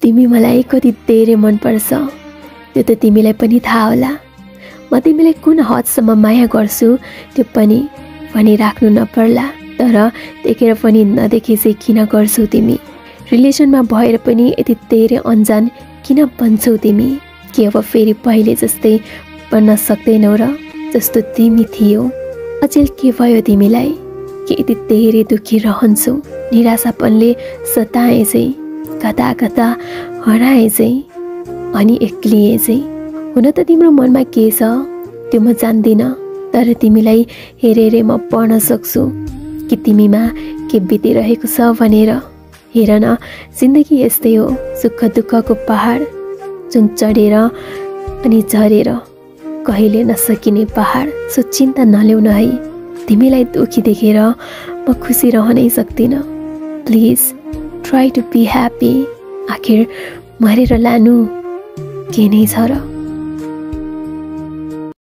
तिमी मलाई कति धेरै मनपर्छ त्यो त तिमीलाई पनि थाहा होला। म तिमीलाई कुन हदसम्म माया गर्छु त्यो पनि भनिराख्नु नपर्ला, तर देखेर पनि नदेखे चाहिँ किन गर्छौ तिमी? रिलेसनमा भएर पनि यति धेरै अनजान किन बन्छौ तिमी? के अब फेरि पहिले जस्तै बन्न सक्दैनौ र जस्तो तिमी थियौ? अचेल के भयो तिमीलाई? के यति धेरै दुखी रहन्छौ? निराशापनले सताए चाहिँ, कता कता हराए चाहिँ, अनि एक्लिए चाहिँ। हुन त तिम्रो मनमा के छ त्यो म जान्दिनँ, तर तिमीलाई हेरेरै म पढ्न सक्छु कि तिमीमा के बितिरहेको छ भनेर। हेर न, जिन्दगी यस्तै हो, सुख दुःखको पहाड, जुन चढेर अनि झरेर कहिले नसकिने पहाड। सो चिन्ता नल्याउन है, तिमीलाई दुखी देखेर म खुसी रहनै सक्दिनँ। Please try to be happy. आखिर मरेर लानु के नै छ र?